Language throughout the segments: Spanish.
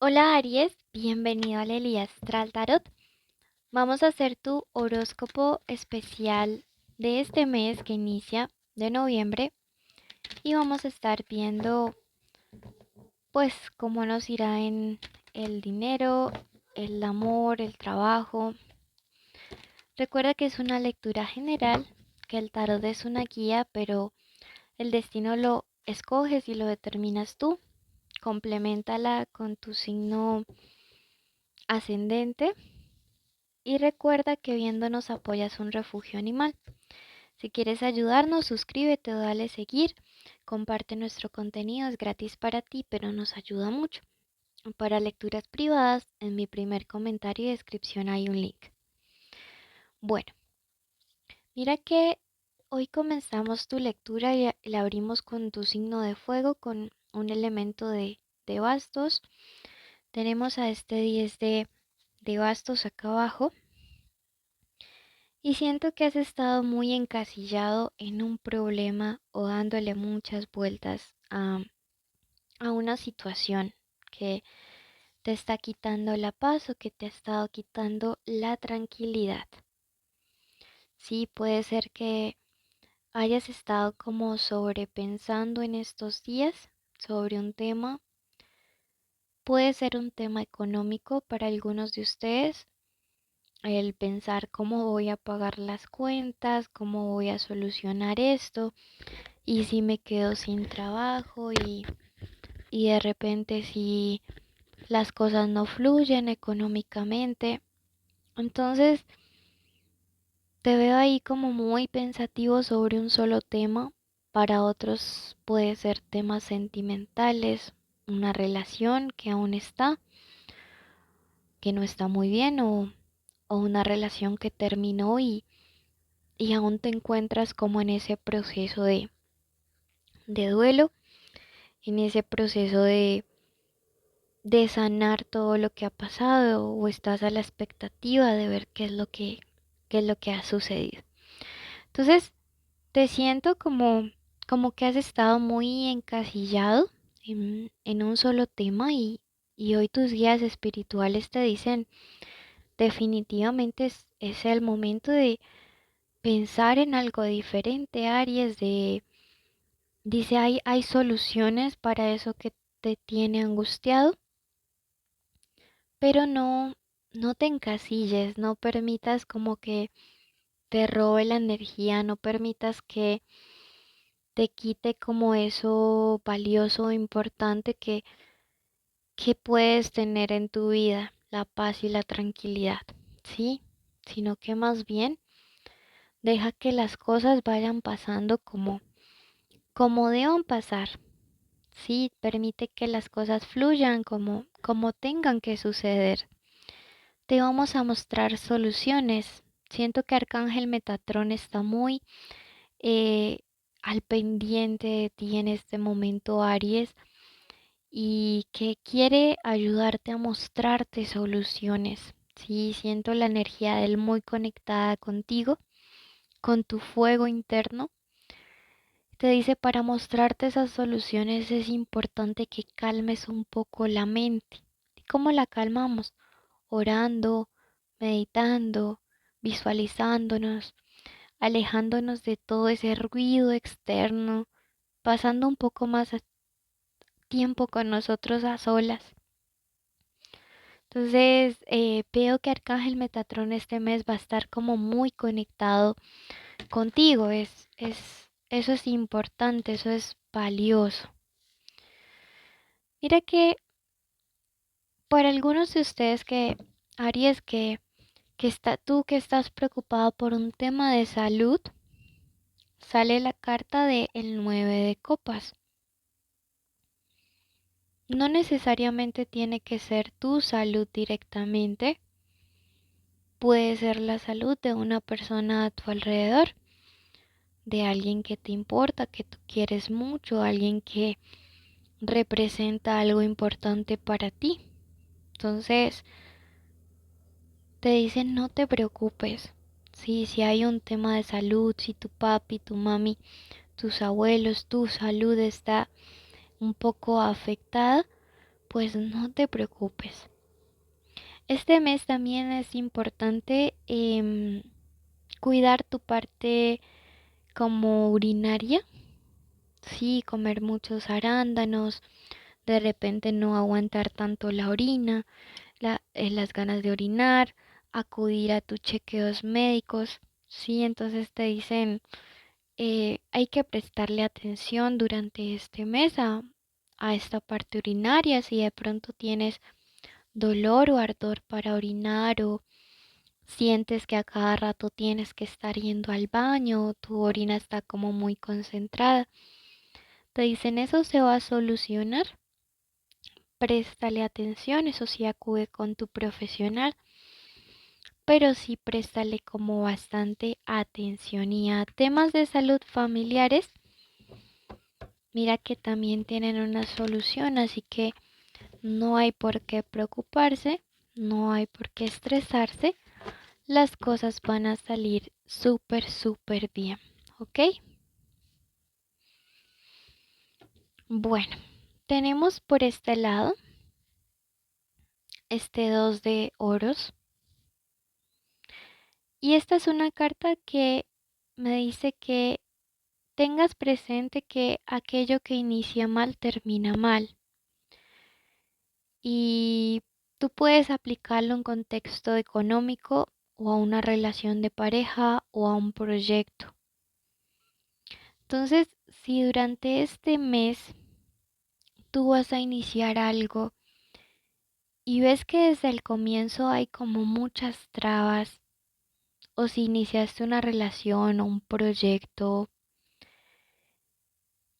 Hola Aries, bienvenido al Elías Astral Tarot. Vamos a hacer tu horóscopo especial de este mes que inicia de noviembre y vamos a estar viendo pues cómo nos irá en el dinero, el amor, el trabajo. Recuerda que es una lectura general, que el tarot es una guía, pero el destino lo escoges y lo determinas tú. Complementala con tu signo ascendente. Y recuerda que viéndonos apoyas un refugio animal. Si quieres ayudarnos, suscríbete o dale seguir. Comparte nuestro contenido, es gratis para ti, pero nos ayuda mucho. Para lecturas privadas, en mi primer comentario y descripción hay un link. Bueno, mira que hoy comenzamos tu lectura y la abrimos con tu signo de fuego, con un elemento de bastos. Tenemos a este 10 de bastos acá abajo. Y siento que has estado muy encasillado en un problema o dándole muchas vueltas a una situación que te está quitando la paz o que te ha estado quitando la tranquilidad. Sí, puede ser que hayas estado como sobrepensando en estos días sobre un tema. Puede ser un tema económico para algunos de ustedes, el pensar cómo voy a pagar las cuentas, cómo voy a solucionar esto, y si me quedo sin trabajo y de repente si las cosas no fluyen económicamente. Entonces te veo ahí como muy pensativo sobre un solo tema. Para otros puede ser temas sentimentales, una relación que aún está, que no está muy bien o una relación que terminó y aún te encuentras como en ese proceso de duelo, en ese proceso de sanar todo lo que ha pasado o estás a la expectativa de ver qué es lo que ha sucedido. Entonces, te siento como que has estado muy encasillado en un solo tema y hoy tus guías espirituales te dicen definitivamente es el momento de pensar en algo diferente, Aries, dice hay soluciones para eso que te tiene angustiado, pero no te encasilles, no permitas como que te robe la energía, no permitas que te quite como eso valioso o importante que puedes tener en tu vida, la paz y la tranquilidad, ¿sí? Sino que más bien deja que las cosas vayan pasando como deban pasar, ¿sí? Permite que las cosas fluyan como tengan que suceder. Te vamos a mostrar soluciones. Siento que Arcángel Metatrón está muy eh, al pendiente de ti en este momento, Aries, y que quiere ayudarte a mostrarte soluciones. Sí, siento la energía de él muy conectada contigo, con tu fuego interno. Te dice, para mostrarte esas soluciones es importante que calmes un poco la mente. ¿Y cómo la calmamos? Orando, meditando, visualizándonos, alejándonos de todo ese ruido externo, pasando un poco más tiempo con nosotros a solas. Entonces, veo que Arcángel Metatrón este mes va a estar como muy conectado contigo. Eso es importante, eso es valioso. Mira que para algunos de ustedes Aries, tú que estás preocupado por un tema de salud, sale la carta de el 9 de copas. No necesariamente tiene que ser tu salud directamente, puede ser la salud de una persona a tu alrededor, de alguien que te importa, que tú quieres mucho, alguien que representa algo importante para ti. Entonces, te dicen no te preocupes. Sí, si hay un tema de salud, si tu papi, tu mami, tus abuelos, tu salud está un poco afectada, pues no te preocupes. Este mes también es importante cuidar tu parte como urinaria. Sí, comer muchos arándanos, de repente no aguantar tanto la orina, las ganas de orinar, acudir a tus chequeos médicos. Sí, entonces te dicen, hay que prestarle atención durante este mes a esta parte urinaria. Si de pronto tienes dolor o ardor para orinar o sientes que a cada rato tienes que estar yendo al baño o tu orina está como muy concentrada, te dicen eso se va a solucionar. Préstale atención, eso sí acude con tu profesional, pero sí préstale como bastante atención. Y a temas de salud familiares, mira que también tienen una solución, así que no hay por qué preocuparse, no hay por qué estresarse, las cosas van a salir súper, súper bien, ¿ok? Bueno, tenemos por este lado este 2 de oros. Y esta es una carta que me dice que tengas presente que aquello que inicia mal termina mal. Y tú puedes aplicarlo a un contexto económico o a una relación de pareja o a un proyecto. Entonces, si durante este mes tú vas a iniciar algo y ves que desde el comienzo hay como muchas trabas, o si iniciaste una relación o un proyecto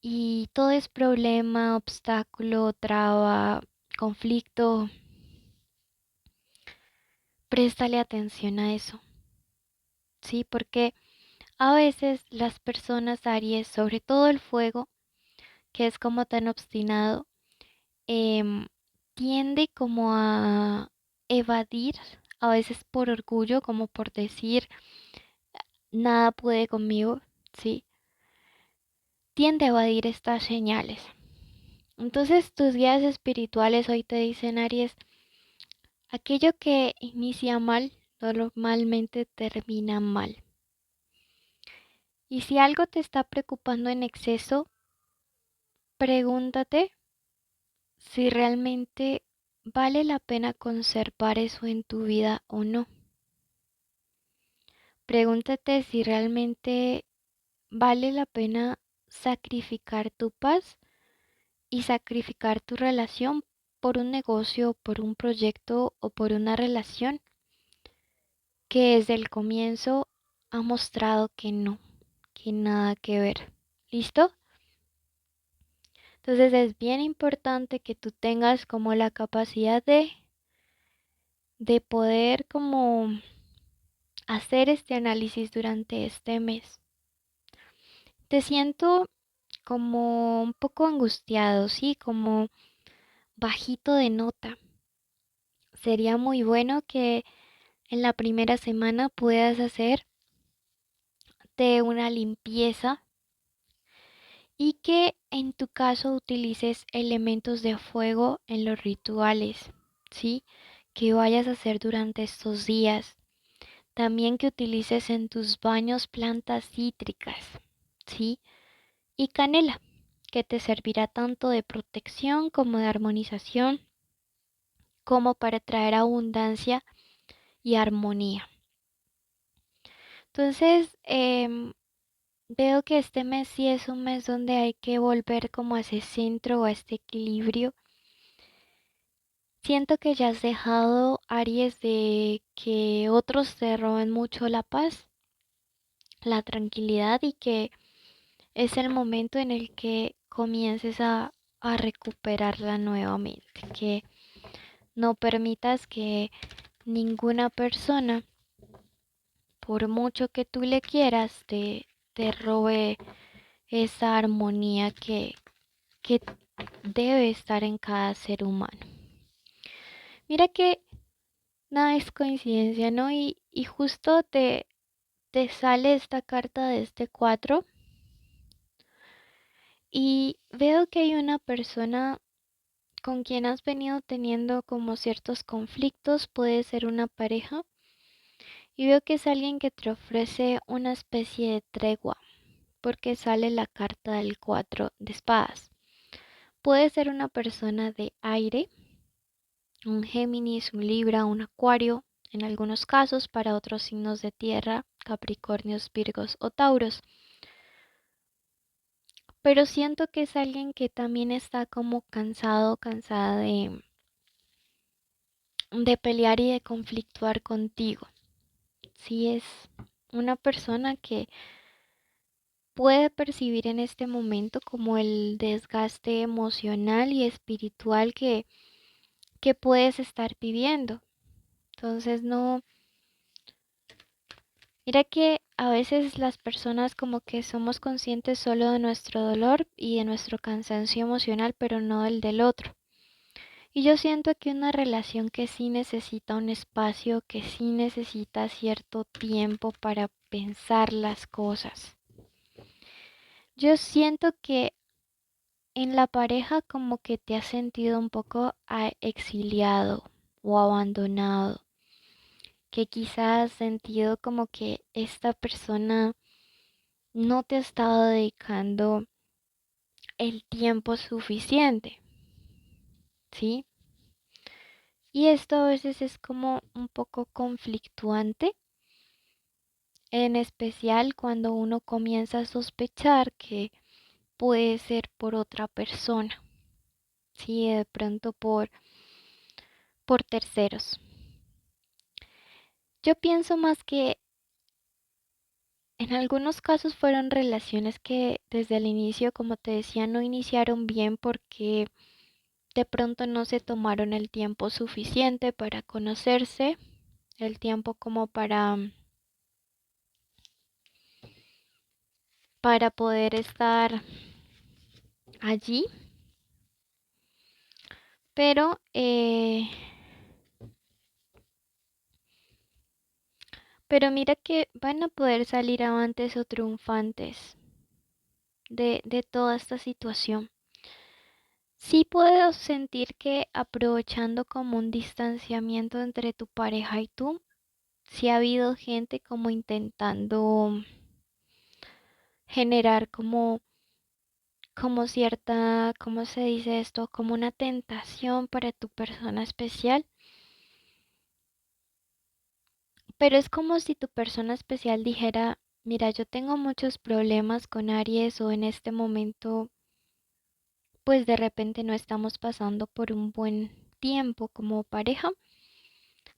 y todo es problema, obstáculo, traba, conflicto, préstale atención a eso, ¿sí? Porque a veces las personas Aries, sobre todo el fuego, que es como tan obstinado, em, tiende como a evadir, a veces por orgullo, como por decir, nada puede conmigo, ¿sí? Tiende a evadir estas señales. Entonces tus guías espirituales hoy te dicen, Aries, aquello que inicia mal normalmente termina mal. Y si algo te está preocupando en exceso, pregúntate si realmente vale la pena conservar eso en tu vida o no. Pregúntate si realmente vale la pena sacrificar tu paz y sacrificar tu relación por un negocio, por un proyecto o por una relación que desde el comienzo ha mostrado que no, que nada que ver. ¿Listo? Entonces es bien importante que tú tengas como la capacidad de poder como hacer este análisis durante este mes. Te siento como un poco angustiado, ¿sí? Como bajito de nota. Sería muy bueno que en la primera semana puedas hacerte una limpieza y que en tu caso utilices elementos de fuego en los rituales, ¿sí? Que vayas a hacer durante estos días. También que utilices en tus baños plantas cítricas, ¿sí? Y canela, que te servirá tanto de protección como de armonización, como para traer abundancia y armonía. Entonces, veo que este mes sí es un mes donde hay que volver como a ese centro o a este equilibrio. Siento que ya has dejado Aries de que otros te roben mucho la paz, la tranquilidad y que es el momento en el que comiences a recuperarla nuevamente, que no permitas que ninguna persona, por mucho que tú le quieras, te robe esa armonía que debe estar en cada ser humano. Mira que nada es coincidencia, ¿no? Y justo te sale esta carta de este 4 y veo que hay una persona con quien has venido teniendo como ciertos conflictos, puede ser una pareja, y veo que es alguien que te ofrece una especie de tregua, porque sale la carta del 4 de espadas. Puede ser una persona de aire, un Géminis, un Libra, un Acuario, en algunos casos para otros signos de tierra, Capricornios, Virgos o Tauros. Pero siento que es alguien que también está como cansado, cansada de pelear y de conflictuar contigo. Si es una persona que puede percibir en este momento como el desgaste emocional y espiritual que puedes estar viviendo. Entonces no, mira que a veces las personas como que somos conscientes solo de nuestro dolor y de nuestro cansancio emocional, pero no del del otro. Y yo siento que una relación que sí necesita un espacio, que sí necesita cierto tiempo para pensar las cosas. Yo siento que en la pareja como que te has sentido un poco exiliado o abandonado, que quizás has sentido como que esta persona no te ha estado dedicando el tiempo suficiente, ¿sí? Y esto a veces es como un poco conflictuante, en especial cuando uno comienza a sospechar que puede ser por otra persona, ¿sí? De pronto por terceros. Yo pienso más que en algunos casos fueron relaciones que desde el inicio, como te decía, no iniciaron bien porque de pronto no se tomaron el tiempo suficiente para conocerse, el tiempo como para poder estar allí. Pero, pero mira que van a poder salir avantes o triunfantes de toda esta situación. Sí puedo sentir que aprovechando como un distanciamiento entre tu pareja y tú, sí ha habido gente como intentando generar como cierta, ¿cómo se dice esto? Como una tentación para tu persona especial. Pero es como si tu persona especial dijera, mira, yo tengo muchos problemas con Aries o en este momento, pues de repente no estamos pasando por un buen tiempo como pareja,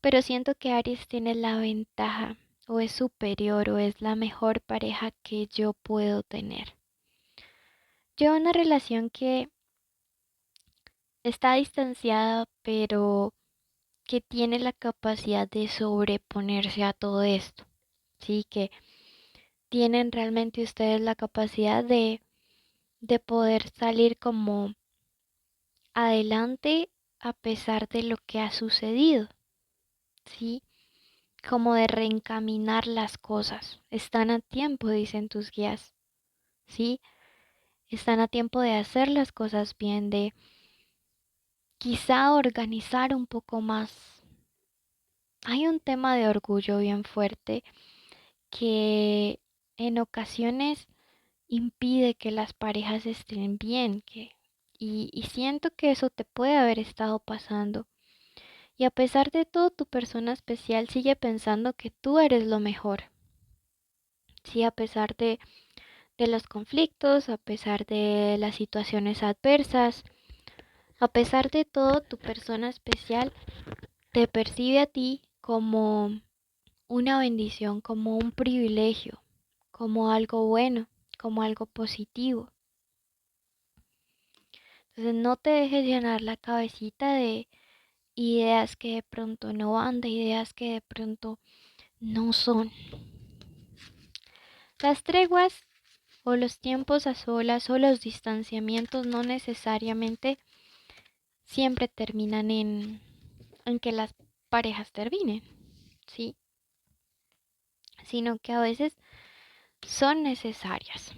pero siento que Aries tiene la ventaja o es superior o es la mejor pareja que yo puedo tener. Llevo una relación que está distanciada, pero que tiene la capacidad de sobreponerse a todo esto. Sí, que tienen realmente ustedes la capacidad de poder salir como adelante a pesar de lo que ha sucedido. Sí, como de reencaminar las cosas. Están a tiempo, dicen tus guías. Sí, están a tiempo de hacer las cosas bien, de quizá organizar un poco más. Hay un tema de orgullo bien fuerte que en ocasiones impide que las parejas estén bien, y siento que eso te puede haber estado pasando. Y a pesar de todo, tu persona especial sigue pensando que tú eres lo mejor. Sí, a pesar de los conflictos, a pesar de las situaciones adversas, a pesar de todo, tu persona especial te percibe a ti como una bendición, como un privilegio, como algo bueno, como algo positivo. Entonces no te dejes llenar la cabecita de ideas que de pronto no van, de ideas que de pronto no son. Las treguas o los tiempos a solas o los distanciamientos no necesariamente siempre terminan en que las parejas terminen, ¿sí? Sino que a veces son necesarias.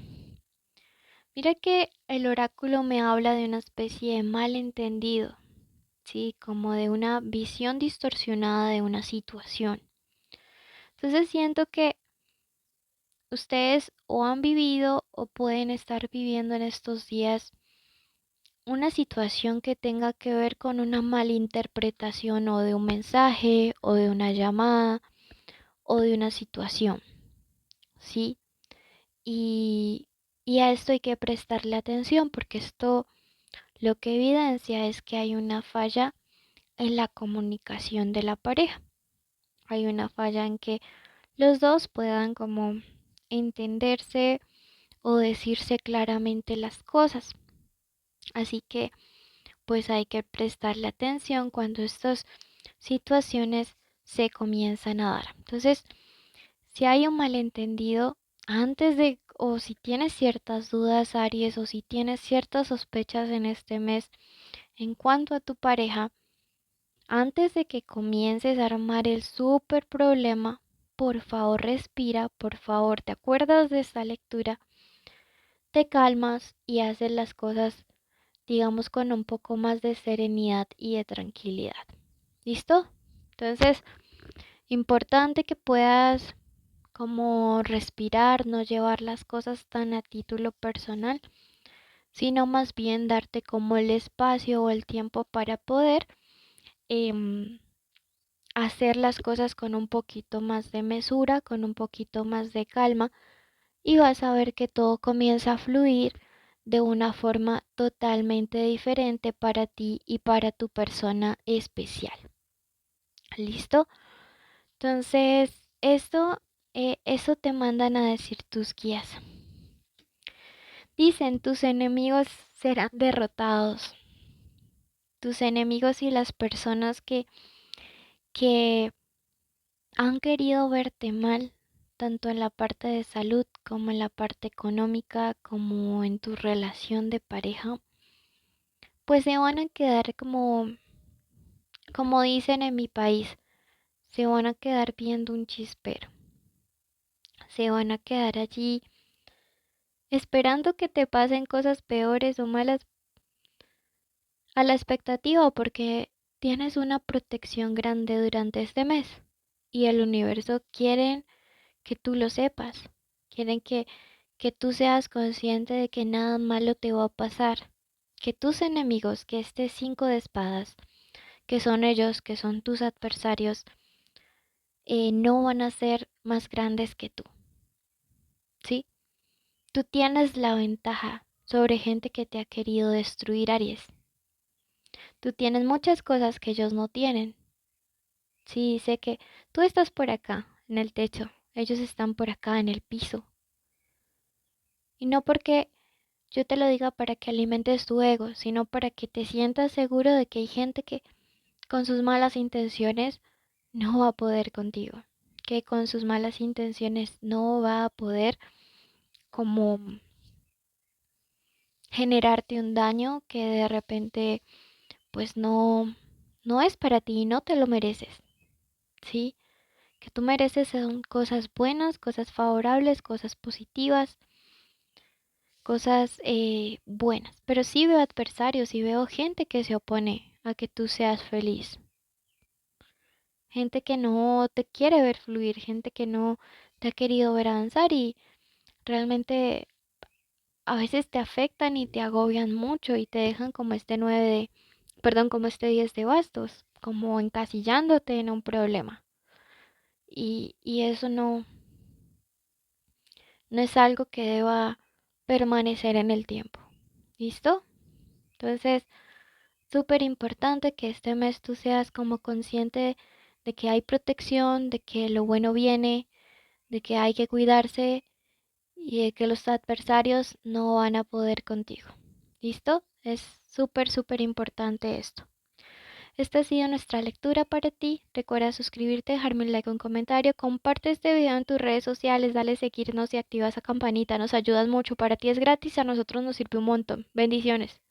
Mira que el oráculo me habla de una especie de malentendido, ¿sí? Como de una visión distorsionada de una situación. Entonces siento que ustedes o han vivido o pueden estar viviendo en estos días una situación que tenga que ver con una malinterpretación o de un mensaje o de una llamada o de una situación, ¿sí? Y, y a esto hay que prestarle atención porque esto lo que evidencia es que hay una falla en la comunicación de la pareja. Hay una falla en que los dos puedan como entenderse o decirse claramente las cosas. Así que pues hay que prestarle atención cuando estas situaciones se comienzan a dar. Entonces, si hay un malentendido, antes de, o si tienes ciertas dudas, Aries, o si tienes ciertas sospechas en este mes en cuanto a tu pareja, antes de que comiences a armar el súper problema, por favor respira, por favor, te acuerdas de esta lectura, te calmas y haces las cosas, digamos, con un poco más de serenidad y de tranquilidad. ¿Listo? Entonces, importante que puedas como respirar, no llevar las cosas tan a título personal, sino más bien darte como el espacio o el tiempo para poder em, hacer las cosas con un poquito más de mesura, con un poquito más de calma y vas a ver que todo comienza a fluir de una forma totalmente diferente para ti y para tu persona especial. ¿Listo? Entonces, eso te mandan a decir tus guías. Dicen, tus enemigos serán derrotados. Tus enemigos y las personas que han querido verte mal, tanto en la parte de salud como en la parte económica, como en tu relación de pareja, pues se van a quedar como dicen en mi país, se van a quedar viendo un chispero. Se van a quedar allí esperando que te pasen cosas peores o malas a la expectativa porque tienes una protección grande durante este mes y el universo quiere que tú lo sepas, quieren que tú seas consciente de que nada malo te va a pasar, que tus enemigos, que este 5 de espadas, que son ellos, que son tus adversarios, no van a ser más grandes que tú, ¿sí? Tú tienes la ventaja sobre gente que te ha querido destruir, Aries. Tú tienes muchas cosas que ellos no tienen. Sí, sé que tú estás por acá, en el techo, ellos están por acá, en el piso. Y no porque yo te lo diga para que alimentes tu ego, sino para que te sientas seguro de que hay gente que con sus malas intenciones no va a poder contigo, que con sus malas intenciones no va a poder como generarte un daño que de repente pues no es para ti y no te lo mereces, ¿sí? Que tú mereces son cosas buenas, cosas favorables, cosas positivas, cosas buenas. Pero sí veo adversarios y veo gente que se opone a que tú seas feliz. Gente que no te quiere ver fluir, gente que no te ha querido ver avanzar y realmente a veces te afectan y te agobian mucho y te dejan como este como este 10 de bastos, como encasillándote en un problema. Y eso no es algo que deba permanecer en el tiempo. ¿Listo? Entonces, súper importante que este mes tú seas como consciente de que hay protección, de que lo bueno viene, de que hay que cuidarse y de que los adversarios no van a poder contigo. ¿Listo? Es súper, súper importante esto. Esta ha sido nuestra lectura para ti. Recuerda suscribirte, dejarme un like, un comentario, comparte este video en tus redes sociales, dale seguirnos y activa esa campanita. Nos ayudas mucho. Para ti es gratis, a nosotros nos sirve un montón. Bendiciones.